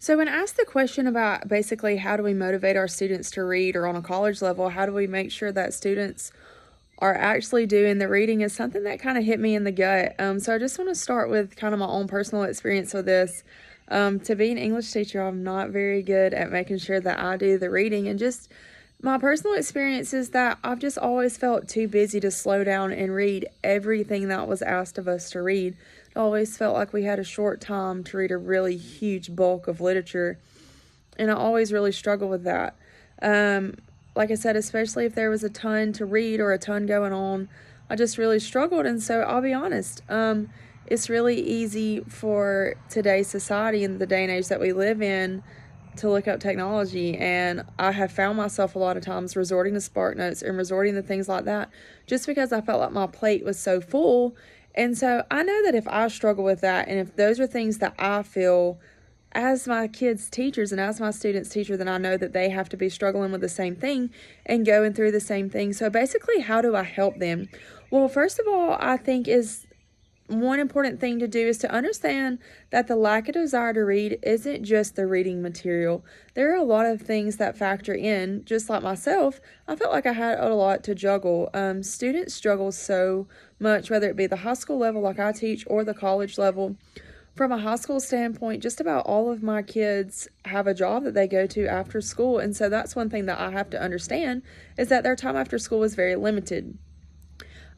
So, when asked the question about basically how do we motivate our students to read, or on a college level, how do we make sure that students are actually doing the reading, is something that kind of hit me in the gut. So, I just want to start with kind of my own personal experience with this. To be an English teacher, I'm not very good at making sure that I do the reading, and just my personal experience is that I've just always felt too busy to slow down and read everything that was asked of us to read. It always felt like we had a short time to read a really huge bulk of literature, and I always really struggle with that. Um, like I said, especially if there was a ton to read or a ton going on, I just really struggled. And so I'll be honest, it's really easy for today's society and the day and age that we live in to look up technology, and I have found myself a lot of times resorting to Spark Notes and resorting to things like that just because I felt like my plate was so full. And so I know that if I struggle with that, and if those are things that I feel as my kids' teachers and as my students' teacher, then I know that they have to be struggling with the same thing and going through the same thing. So basically, how do I help them? Well, first of all, I think is one important thing to do is to understand that the lack of desire to read isn't just the reading material. There are a lot of things that factor in. Just like myself, I felt like I had a lot to juggle. Students struggle so much, whether it be the high school level like I teach or the college level. From a high school standpoint, just about all of my kids have a job that they go to after school. And so that's one thing that I have to understand, is that their time after school is very limited.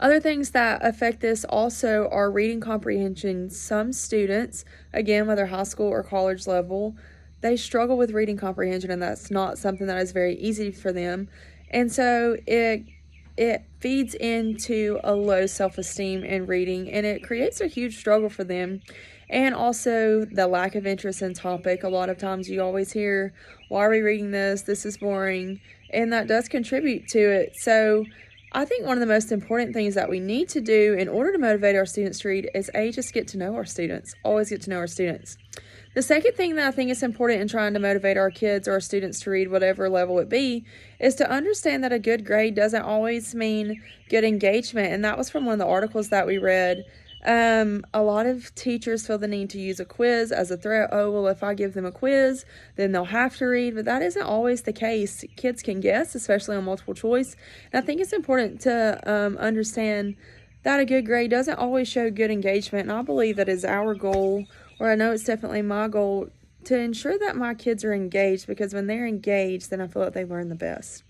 Other things that affect this also are reading comprehension. Some students, again, whether high school or college level, they struggle with reading comprehension, and that's not something that is very easy for them. And so it feeds into a low self-esteem in reading, and it creates a huge struggle for them. And also the lack of interest in topic. A lot of times you always hear, why are we reading this? This is boring. And that does contribute to it. So I think one of the most important things that we need to do in order to motivate our students to read is just get to know our students. Always get to know our students. The second thing that I think is important in trying to motivate our kids or our students to read, whatever level it be, is to understand that a good grade doesn't always mean good engagement. And that was from one of the articles that we read. A lot of teachers feel the need to use a quiz as a threat. Oh, well, if I give them a quiz, then they'll have to read. But that isn't always the case. Kids can guess, especially on multiple choice. And I think it's important to understand that a good grade doesn't always show good engagement. And I believe that is our goal, or I know it's definitely my goal, to ensure that my kids are engaged, because when they're engaged, then I feel like they learn the best.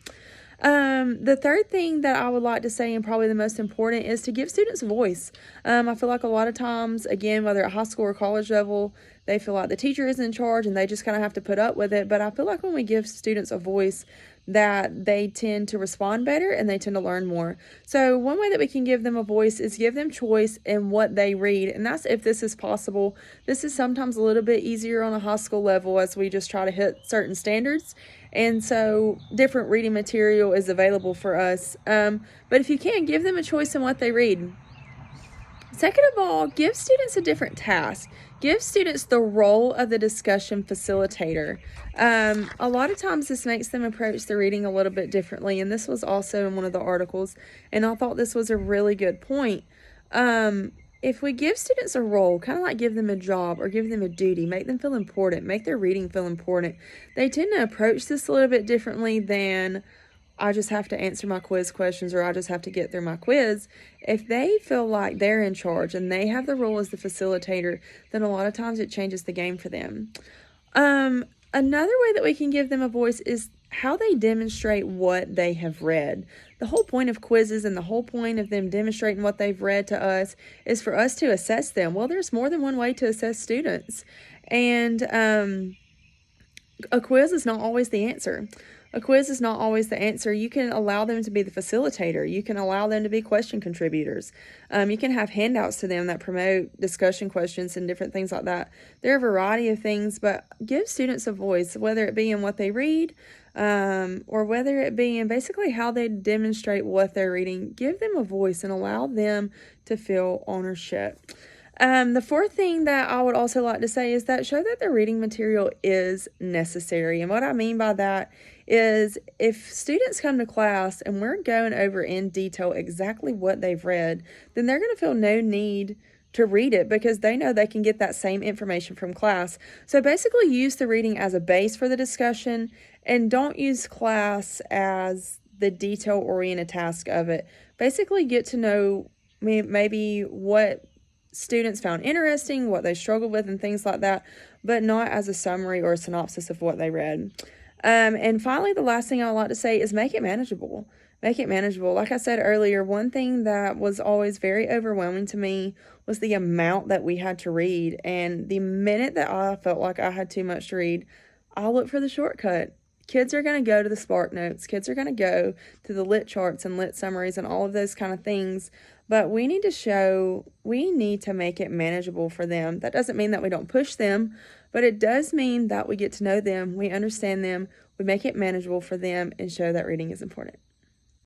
The third thing that I would like to say, and probably the most important, is to give students a voice. I feel like a lot of times, again, whether at high school or college level, they feel like the teacher is in charge and they just kind of have to put up with it. But I feel like when we give students a voice, that they tend to respond better and they tend to learn more. So one way that we can give them a voice is give them choice in what they read, and that's if this is possible. This is sometimes a little bit easier on a high school level as we just try to hit certain standards, and so different reading material is available for us. But if you can, give them a choice in what they read. Second of all, give students a different task. Give students the role of the discussion facilitator. A lot of times this makes them approach the reading a little bit differently, and this was also in one of the articles, and I thought this was a really good point. If we give students a role, kind of like give them a job or give them a duty, make them feel important, make their reading feel important, they tend to approach this a little bit differently than I just have to answer my quiz questions, or I just have to get through my quiz. If they feel like they're in charge and they have the role as the facilitator, then a lot of times it changes the game for them. Another way that we can give them a voice is how they demonstrate what they have read. The whole point of quizzes and the whole point of them demonstrating what they've read to us is for us to assess them. Well, there's more than one way to assess students, and a quiz is not always the answer. A quiz is not always the answer. You can allow them to be the facilitator. You can allow them to be question contributors. You can have handouts to them that promote discussion questions and different things like that. There are a variety of things, but give students a voice, whether it be in what they read, or whether it be in basically how they demonstrate what they're reading. Give them a voice and allow them to feel ownership. The fourth thing that I would also like to say is that show that the reading material is necessary. And what I mean by that is if students come to class and we're going over in detail exactly what they've read, then they're going to feel no need to read it because they know they can get that same information from class. So basically use the reading as a base for the discussion and don't use class as the detail-oriented task of it. Basically get to know maybe what students found interesting, what they struggled with, and things like that, but not as a summary or a synopsis of what they read. And finally, the last thing I would like to say is make it manageable. Make it manageable. Like I said earlier, one thing that was always very overwhelming to me was the amount that we had to read. And the minute that I felt like I had too much to read, I'll look for the shortcut. Kids are going to go to the Spark Notes. Kids are going to go to the lit charts and lit summaries and all of those kind of things. But we need to make it manageable for them. That doesn't mean that we don't push them, but it does mean that we get to know them, we understand them, we make it manageable for them, and show that reading is important.